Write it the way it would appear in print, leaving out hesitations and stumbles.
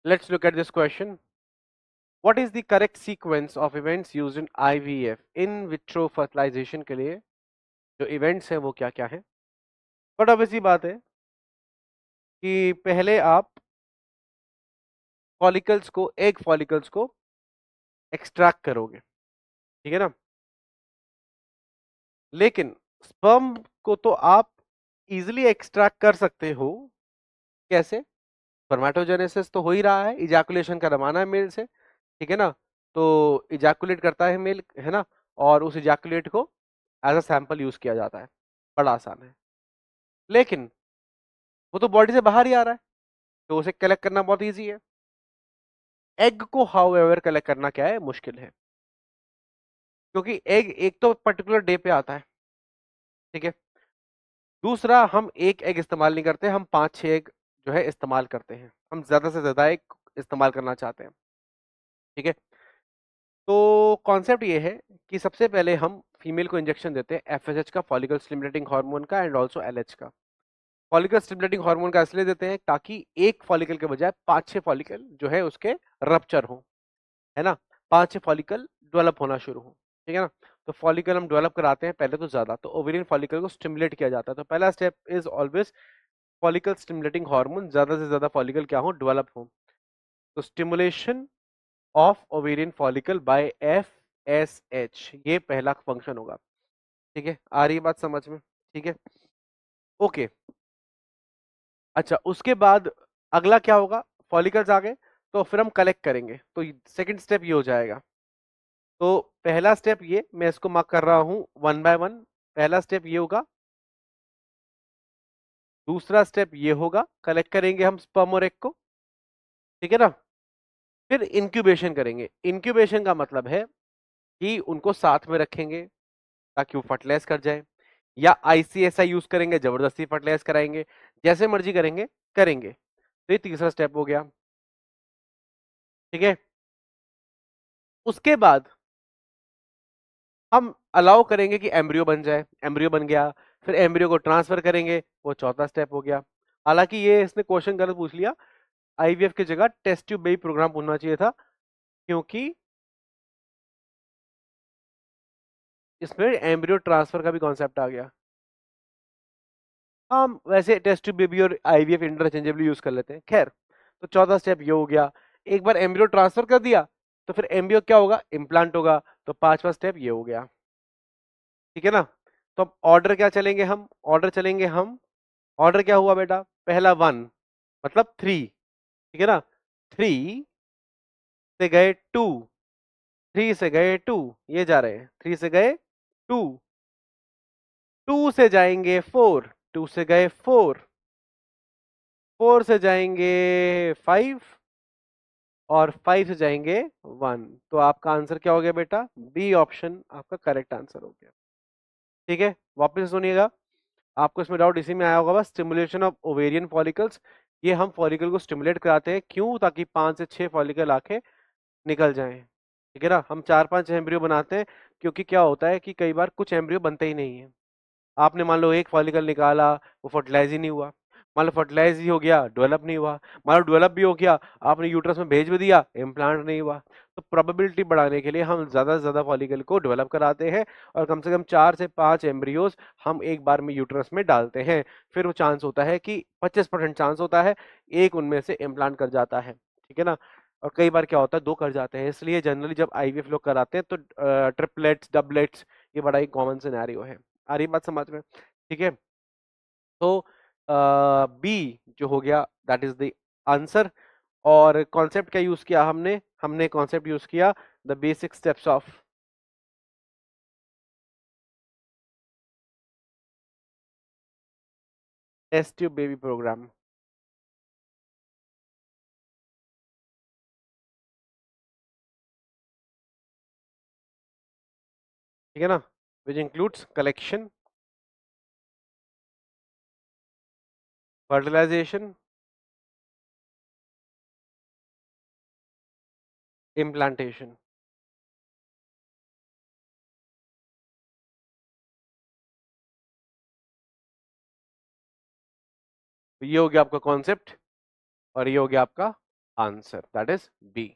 Let's look at this question. What is the correct sequence of events used in IVF? In vitro fertilisation के लिए जो events हैं वो क्या क्या है? बट ऑब्वियसली बात है कि पहले आप फॉलिकल्स को, एग फॉलिकल्स को एक्सट्रैक्ट करोगे, ठीक है ना? लेकिन स्पर्म को तो आप इजिली एक्सट्रैक्ट कर सकते हो। कैसे? स्पर्मेटोजेनेसिस तो हो ही रहा है, इजैकुलेशन का जमाना है मेल से, ठीक है ना? तो इजैकुलेट करता है मेल, है ना? और उस इजैकुलेट को एज अ सैंपल यूज किया जाता है, बड़ा आसान है। लेकिन वो तो बॉडी से बाहर ही आ रहा है, तो उसे कलेक्ट करना बहुत इजी है। एग को हाउएवर कलेक्ट करना क्या है, मुश्किल है, क्योंकि एग एक तो पर्टिकुलर डे पे आता है, ठीक है? दूसरा, हम एक एग इस्तेमाल नहीं करते, हम 5-6 एग जो है इस्तेमाल करते हैं। हम ज्यादा से ज्यादा एग इस्तेमाल करना चाहते हैं, ठीक है? तो कॉन्सेप्ट ये है कि सबसे पहले हम फीमेल को इंजेक्शन देते हैं एफएसएच का, फॉलिकल स्टिमुलेटिंग हार्मोन का, एंड ऑल्सो एलएच का। फॉलिकल स्टिमुलेटिंग हार्मोन का इसलिए देते हैं ताकि एक फॉलिकल के बजाय 5-6 फॉलिकल जो है उसके रप्चर हो, है ना? 5-6 फॉलिकल डेवलप होना शुरू हो, ठीक है ना? तो फॉलिकल हम डेवलप कराते हैं पहले तो ज्यादा, तो ओवेरियन फॉलिकल को स्टिमुलेट किया जाता है। तो पहला step is always follicle stimulating hormone, ज्यादा से ज्यादा फॉलिकल क्या हो, डेवलप हो। तो stimulation of ovarian follicle by FSH, ये पहला फंक्शन होगा, ठीक है? आ रही है बात समझ में? ठीक है, ओके। अच्छा, उसके बाद अगला क्या होगा? फॉलिकल्स आ गए तो फिर हम कलेक्ट करेंगे, तो सेकंड स्टेप ये हो जाएगा। तो पहला स्टेप ये, मैं इसको मार्क कर रहा हूं 1 बाय 1। पहला स्टेप ये होगा, दूसरा स्टेप ये होगा, कलेक्ट करेंगे हम स्पर्म और एग को, ठीक है ना? फिर इंक्यूबेशन करेंगे। इंक्यूबेशन का मतलब है कि उनको साथ में रखेंगे ताकि वो फर्टिलाइज कर जाए, या आईसीएसआई यूज करेंगे, जबरदस्ती फर्टिलाइज कराएंगे, जैसे मर्जी करेंगे करेंगे। तो ये तीसरा स्टेप हो गया, ठीक है? उसके बाद हम अलाउ करेंगे कि एम्ब्रियो बन जाए, एम्ब्रियो बन गया, फिर एम्ब्रियो को ट्रांसफर करेंगे, वो चौथा स्टेप हो गया। हालांकि ये इसने क्वेश्चन गलत पूछ लिया, आईवीएफ की जगह टेस्ट ट्यूब बेबी प्रोग्राम पूछना चाहिए था, क्योंकि इसमें एम्ब्रियो ट्रांसफर का भी कॉन्सेप्ट आ गया। हम वैसे टेस्ट ट्यूब बेबी और आईवीएफ इंटरचेंजेबली यूज कर लेते हैं, खैर। तो चौथा स्टेप ये हो गया, एक बार एम्ब्रियो ट्रांसफर कर दिया तो फिर एम्ब्रियो क्या होगा, इम्प्लांट होगा। तो पांचवा स्टेप ये हो गया, ठीक है ना? तो अब ऑर्डर क्या चलेंगे हम, ऑर्डर चलेंगे हम, ऑर्डर क्या हुआ बेटा, पहला 1 मतलब 3, ठीक है ना? 3 से गए 2, 3 से गए 2, ये जा रहे हैं, 3 से गए 2, 2 से जाएंगे 4, 2 से गए 4, 4 से जाएंगे 5, और 5 से जाएंगे 1। तो आपका आंसर क्या हो गया बेटा, बी ऑप्शन आपका करेक्ट आंसर हो गया, ठीक है? वापस से सुनिएगा, आपको इसमें डाउट इसी में आया होगा बस, स्टिमुलेशन ऑफ ओवेरियन फॉलिकल्स। ये हम फॉलिकल को स्टिमुलेट कराते हैं, क्यों? ताकि 5 से 6 फॉलिकल आके निकल जाएं, ठीक है ना? हम 4-5 एम्ब्रियो बनाते हैं, क्योंकि क्या होता है कि कई बार कुछ एम्ब्रियो बनते ही नहीं है। आपने मान लो एक फॉलिकल निकाला, वो फर्टिलाइज ही नहीं हुआ, मान लो फर्टिलाइज ही हो गया, डेवलप नहीं हुआ, मान लो डेवलप भी हो गया, आपने यूट्रस में भेज भी दिया, इम्प्लांट नहीं हुआ। तो प्रोबेबिलिटी बढ़ाने के लिए हम ज्यादा से ज्यादा फॉलिकल को डेवलप कराते हैं, और कम से कम 4 से 5 एम्ब्रियोज हम एक बार में यूट्रस में डालते हैं। फिर वो चांस होता है कि 25% चांस होता है एक उनमें से इम्प्लांट कर जाता है, ठीक है ना? और कई बार क्या होता है, 2 कर जाते हैं। इसलिए जनरली जब आईवीएफ लोग कराते हैं तो ट्रिपलेट्स, डबलेट्स, ये बड़ा ही कॉमन सिनेरियो है। आ रही बात समझ में? ठीक है, तो बी जो हो गया दैट इज द आंसर। और कॉन्सेप्ट क्या यूज किया हमने, हमने कॉन्सेप्ट यूज किया the basic steps of test tube baby programme, ठीक है ना? Which includes collection, fertilisation, implantation. ये हो गया आपका कॉन्सेप्ट, और ये हो गया आपका आंसर दैट इज बी।